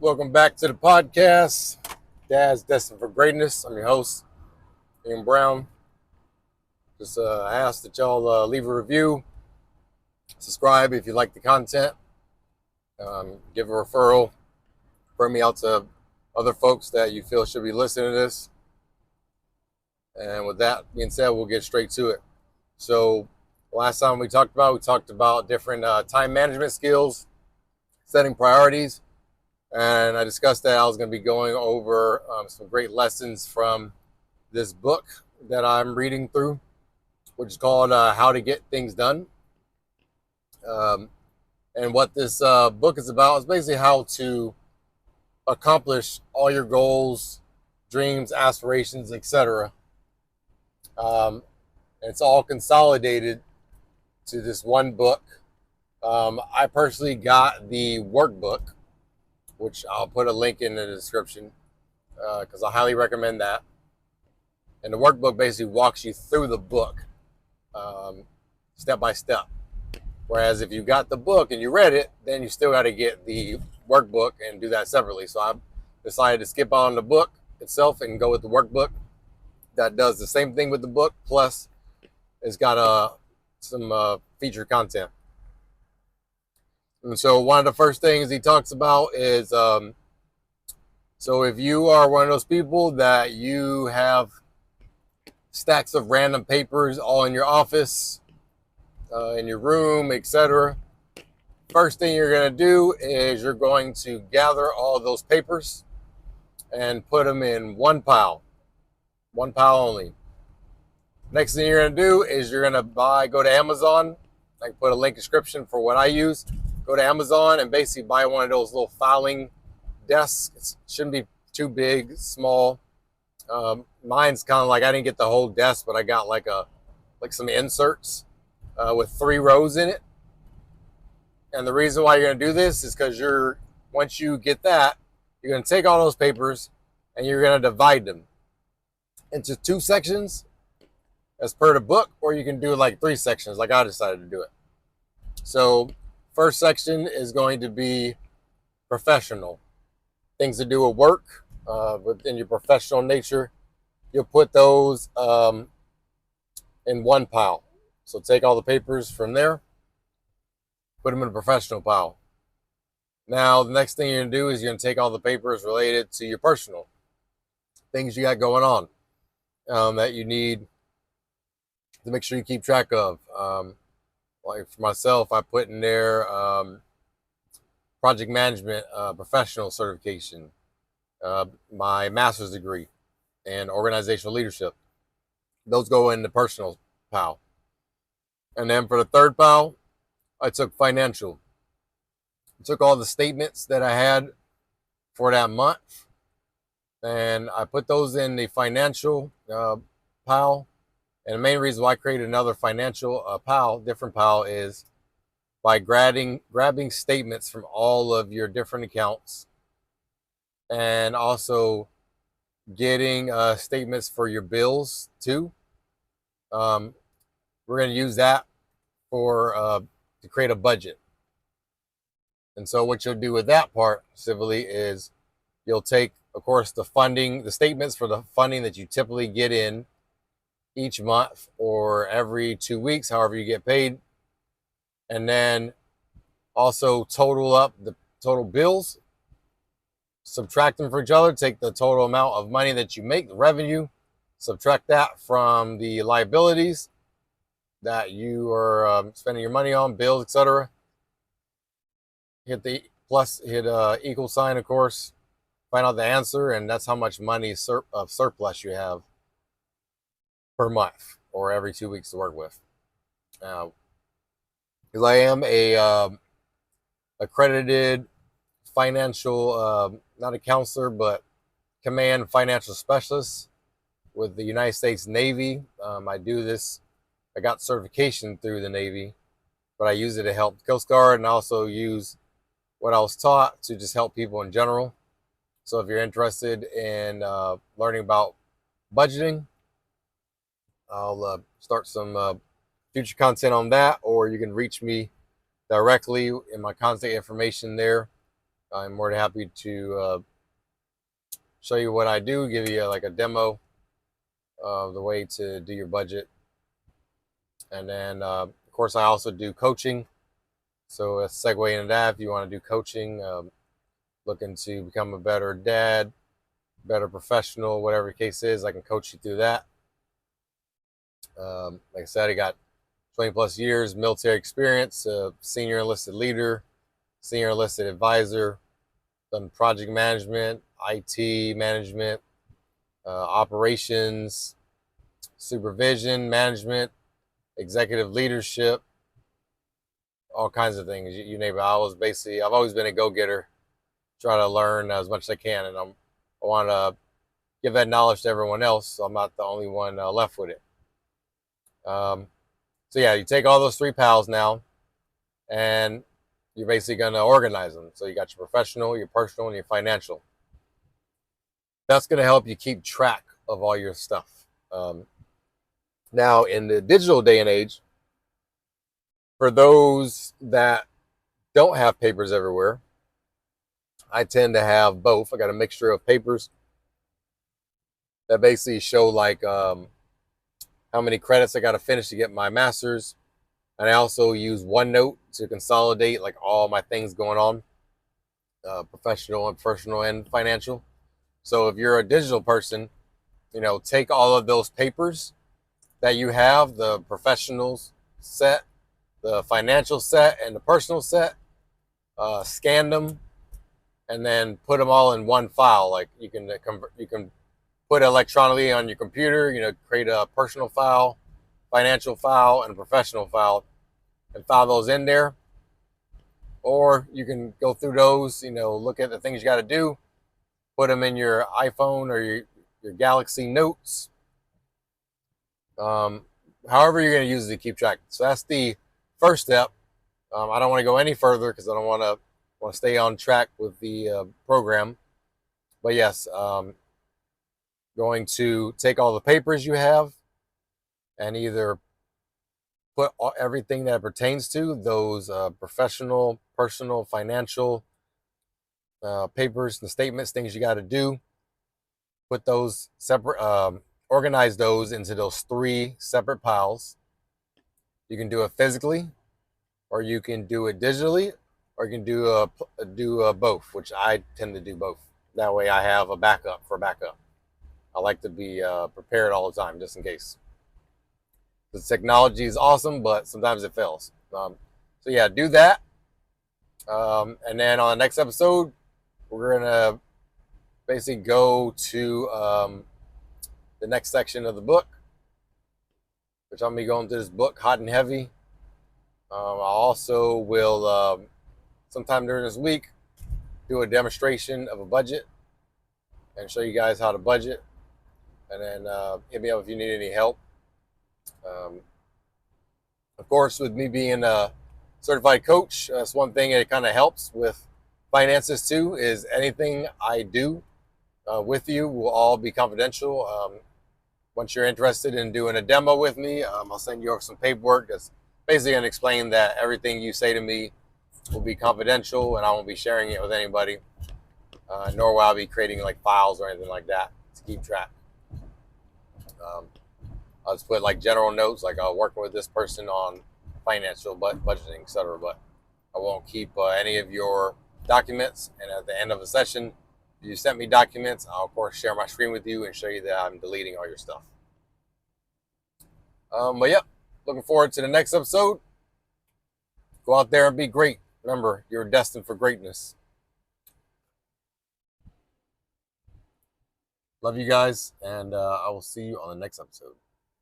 Welcome back to the podcast. Dad's Destined for Greatness. I'm your host, Ian Brown. Just ask that y'all leave a review, subscribe if you like the content, give a referral, refer me out to other folks that you feel should be listening to this. And with that being said, we'll get straight to it. So last time we talked about different time management skills, setting priorities. And I discussed that I was going to be going over some great lessons from this book that I'm reading through, which is called How to Get Things Done. And what this book is about is basically how to accomplish all your goals, dreams, aspirations, etc. It's all consolidated to this one book. I personally got the workbook, which I'll put a link in the description because I highly recommend that. And the workbook basically walks you through the book step by step. Whereas if you got the book and you read it, then you still got to get the workbook and do that separately. So I decided to skip on the book itself and go with the workbook that does the same thing with the book, plus it's got some featured content. And so one of the first things he talks about is, so if you are one of those people that you have stacks of random papers all in your office, in your room, etc., first thing you're going to do is you're going to gather all of those papers and put them in one pile only. Next thing you're going to do is you're going to go to Amazon. I can put a link description for what I use. Go to Amazon and basically buy one of those little filing desks. It shouldn't be too big, small. Mine's kind of like, I didn't get the whole desk, but I got like some inserts with 3 rows in it. And the reason why you're going to do this is because once you get that, you're going to take all those papers and you're going to divide them into 2 sections as per the book, or you can do like 3 sections like I decided to do it. So first section is going to be professional. Things to do with work, within your professional nature. You'll put those in one pile. So take all the papers from there, put them in a professional pile. Now, the next thing you're going to do is you're going to take all the papers related to your personal things you got going on that you need to make sure you keep track of. Like for myself, I put in there project management professional certification, my master's degree, and organizational leadership. Those go in the personal pile. And then for the third pile, I took financial. I took all the statements that I had for that month, and I put those in the financial pile. And the main reason why I created another financial different pile, is by grabbing statements from all of your different accounts, and also getting statements for your bills too. We're going to use that to create a budget. And so what you'll do with that part civilly is you'll take, of course, the statements for the funding that you typically get in each month or every 2 weeks, however you get paid, and then also total up the total bills, subtract them from each other, take the total amount of money that you make, the revenue, subtract that from the liabilities that you are spending your money on, bills, etc. Hit the plus, hit equal sign, of course, find out the answer, and that's how much money of surplus you have per month or every 2 weeks to work with. Because I am a accredited financial, not a counselor, but command financial specialist with the United States Navy. I do this. I got certification through the Navy, but I use it to help the Coast Guard, and also use what I was taught to just help people in general. So if you're interested in learning about budgeting, I'll start some future content on that, or you can reach me directly in my contact information there. I'm more than happy to show you what I do, give you like a demo of the way to do your budget. And then, of course, I also do coaching. So a segue into that, if you want to do coaching, looking to become a better dad, better professional, whatever the case is, I can coach you through that. Like I said, I got 20 plus years military experience, senior enlisted leader, senior enlisted advisor, done project management, IT management, operations, supervision, management, executive leadership, all kinds of things. You name it. I've always been a go-getter, try to learn as much as I can, and I want to give that knowledge to everyone else, so I'm not the only one left with it. So yeah, you take all those 3 pals now, and you're basically going to organize them. So you got your professional, your personal, and your financial. That's going to help you keep track of all your stuff. Now, in the digital day and age, for those that don't have papers everywhere, I tend to have both. I got a mixture of papers that basically show like how many credits I got to finish to get my master's. And I also use OneNote to consolidate like all my things going on, professional and personal and financial. So if you're a digital person, take all of those papers that you have, the professionals set, the financial set, and the personal set, scan them, and then put them all in one file. Like you can put it electronically on your computer, create a personal file, financial file, and a professional file, and file those in there. Or you can go through those, look at the things you got to do, put them in your iPhone or your Galaxy Notes. However you're going to use it to keep track. So that's the first step. I don't want to go any further because I don't want to stay on track with the program. But yes, going to take all the papers you have and either put everything that pertains to those professional, personal, financial papers, the statements, things you got to do. Put those separate, organize those into those 3 separate piles. You can do it physically, or you can do it digitally, or you can do both, which I tend to do both. That way I have a backup for backup. I like to be prepared all the time, just in case. The technology is awesome, but sometimes it fails. So yeah, do that. And then on the next episode, we're going to basically go to the next section of the book, which I'm going to be going through this book, hot and heavy. I also will, sometime during this week, do a demonstration of a budget and show you guys how to budget. And then hit me up if you need any help. Of course, with me being a certified coach, that's one thing that kind of helps with finances too, is anything I do with you will all be confidential. Once you're interested in doing a demo with me, I'll send you some paperwork that's basically going to explain that everything you say to me will be confidential and I won't be sharing it with anybody, nor will I be creating like files or anything like that to keep track. I'll just put like general notes, like working with this person on financial budgeting, etc. But I won't keep any of your documents. And at the end of the session, if you sent me documents, I'll of course share my screen with you and show you that I'm deleting all your stuff. But yep, looking forward to the next episode. Go out there and be great. Remember, you're destined for greatness. Love you guys, and I will see you on the next episode.